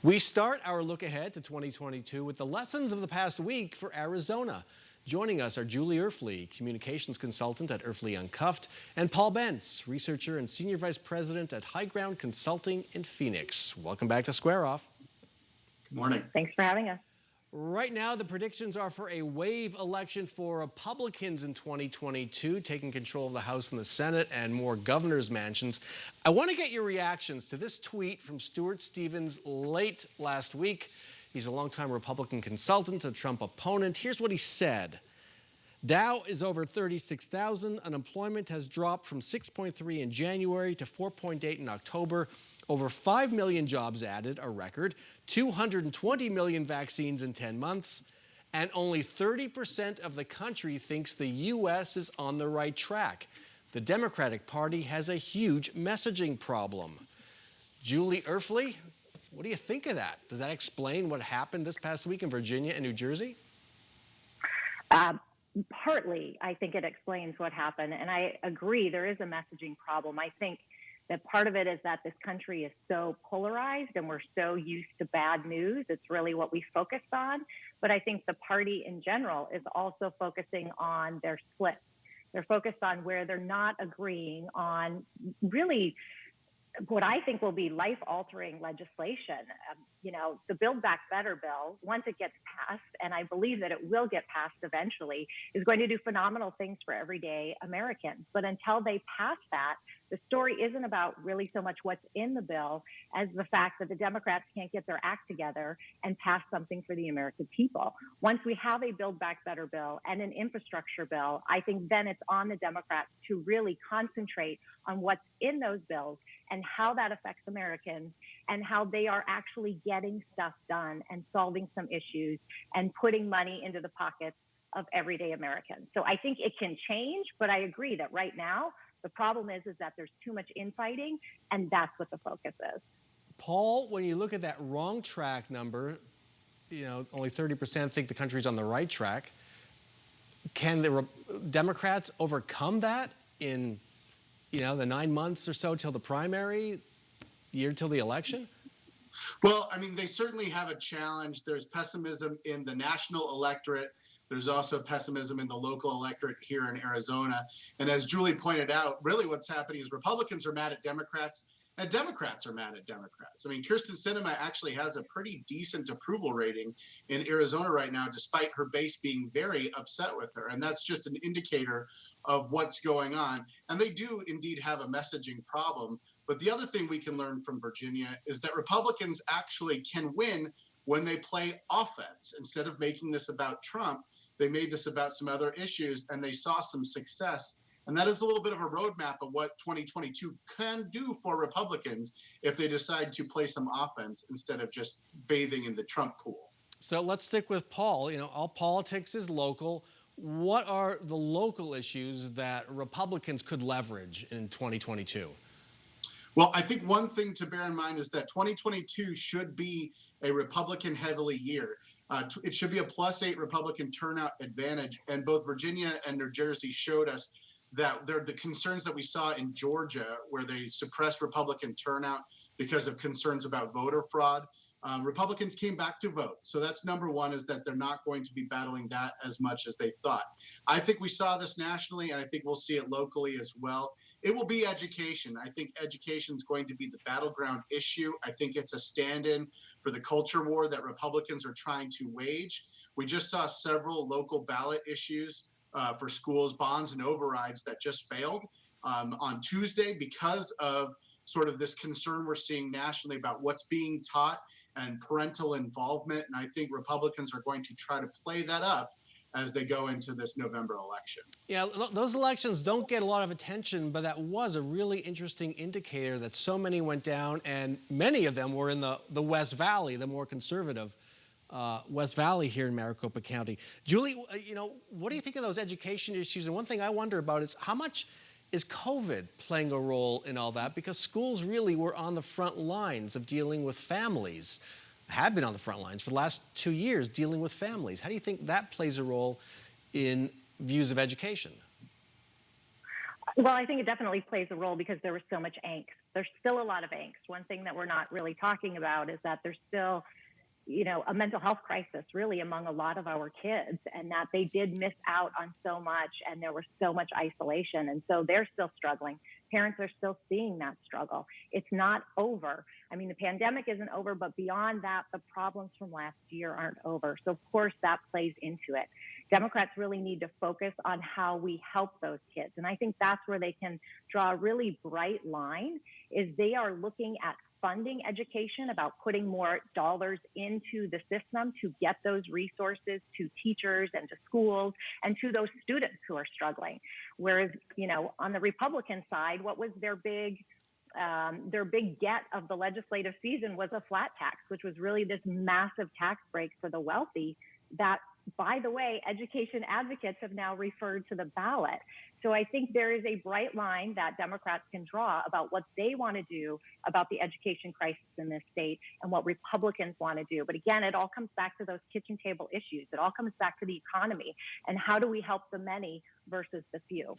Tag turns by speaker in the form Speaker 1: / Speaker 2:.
Speaker 1: We start our look ahead to 2022 with the lessons of the past week for Arizona. Joining us are Julie Erfle, communications consultant at Erfle Uncuffed, and Paul Bentz, researcher and senior vice president at High Ground Consulting in Phoenix. Welcome back to Square Off.
Speaker 2: Good morning.
Speaker 3: Thanks for having us.
Speaker 1: Right now, the predictions are for a wave election for Republicans in 2022, taking control of the House and the Senate and more governor's mansions. I want to get your reactions to this tweet from Stuart Stevens late last week. He's a longtime Republican consultant, a Trump opponent. Here's what he said. Dow is over 36,000. Unemployment has dropped from 6.3 in January to 4.8 in October. Over 5 million jobs added, a record, 220 million vaccines in 10 months, and only 30% of the country thinks the U.S. is on the right track. The Democratic Party has a huge messaging problem. Julie Erfle, what do you think of that? Does that explain what happened this past week in Virginia and New Jersey?
Speaker 3: Partly, I think it explains what happened, and I agree there is a messaging problem. I think that part of it is that this country is so polarized and we're so used to bad news. It's really what we focused on. But I think the party in general is also focusing on their splits. They're focused on where they're not agreeing on really what I think will be life-altering legislation. The Build Back Better bill, once it gets passed, and I believe that it will get passed eventually, is going to do phenomenal things for everyday Americans. But until they pass that, the story isn't about really so much what's in the bill as the fact that the Democrats can't get their act together and pass something for the American people. Once we have a Build Back Better bill and an infrastructure bill, I think then it's on the Democrats to really concentrate on what's in those bills and how that affects Americans and how they are actually getting stuff done and solving some issues and putting money into the pockets of everyday Americans. So I think it can change, but I agree that right now, the problem is that there's too much infighting, and that's what the focus is.
Speaker 1: Paul, when you look at that wrong track number, only 30% think the country's on the right track. Can the Democrats overcome that in, the 9 months or so till the primary, year till the election?
Speaker 2: Well, they certainly have a challenge. There's pessimism in the national electorate. There's also pessimism in the local electorate here in Arizona. And as Julie pointed out, really what's happening is Republicans are mad at Democrats and Democrats are mad at Democrats. Kyrsten Sinema actually has a pretty decent approval rating in Arizona right now, despite her base being very upset with her. And that's just an indicator of what's going on. And they do indeed have a messaging problem. But the other thing we can learn from Virginia is that Republicans actually can win when they play offense. Instead of making this about Trump, they made this about some other issues, and they saw some success. And that is a little bit of a roadmap of what 2022 can do for Republicans if they decide to play some offense instead of just bathing in the Trump pool.
Speaker 1: So let's stick with Paul. All politics is local. What are the local issues that Republicans could leverage in 2022?
Speaker 2: Well, I think one thing to bear in mind is that 2022 should be a Republican-heavily year. It should be a +8 Republican turnout advantage. And both Virginia and New Jersey showed us that they're the concerns that we saw in Georgia, where they suppressed Republican turnout because of concerns about voter fraud. Republicans came back to vote. So that's number one, is that they're not going to be battling that as much as they thought. I think we saw this nationally, and I think we'll see it locally as well. It will be education. I think education is going to be the battleground issue. I think it's a stand-in for the culture war that Republicans are trying to wage. We just saw several local ballot issues for schools, bonds, and overrides that just failed on Tuesday because of sort of this concern we're seeing nationally about what's being taught and parental involvement. And I think Republicans are going to try to play that up as they go into this November election.
Speaker 1: Yeah, those elections don't get a lot of attention, but that was a really interesting indicator that so many went down, and many of them were in the West Valley, the more conservative West Valley here in Maricopa County. Julie, what do you think of those education issues? And one thing I wonder about is how much is COVID playing a role in all that? Because schools really were on the front lines of dealing with families, have been on the front lines for the last 2 years dealing with families. How do you think that plays a role in views of education?
Speaker 3: Well, I think it definitely plays a role because there was so much angst there's still a lot of angst. One thing that we're not really talking about is that there's still, a mental health crisis really among a lot of our kids, and that they did miss out on so much, and there was so much isolation. And so they're still struggling. Parents are still seeing that struggle. It's not over. I mean, the pandemic isn't over, but beyond that, the problems from last year aren't over. So of course that plays into it. Democrats really need to focus on how we help those kids. And I think that's where they can draw a really bright line, is they are looking at funding education, about putting more dollars into the system to get those resources to teachers and to schools and to those students who are struggling. Whereas, on the Republican side, what was their big get of the legislative season was a flat tax, which was really this massive tax break for the wealthy that, by the way, education advocates have now referred to the ballot. So I think there is a bright line that Democrats can draw about what they want to do about the education crisis in this state and what Republicans want to do. But again, it all comes back to those kitchen table issues. It all comes back to the economy and how do we help the many versus the few.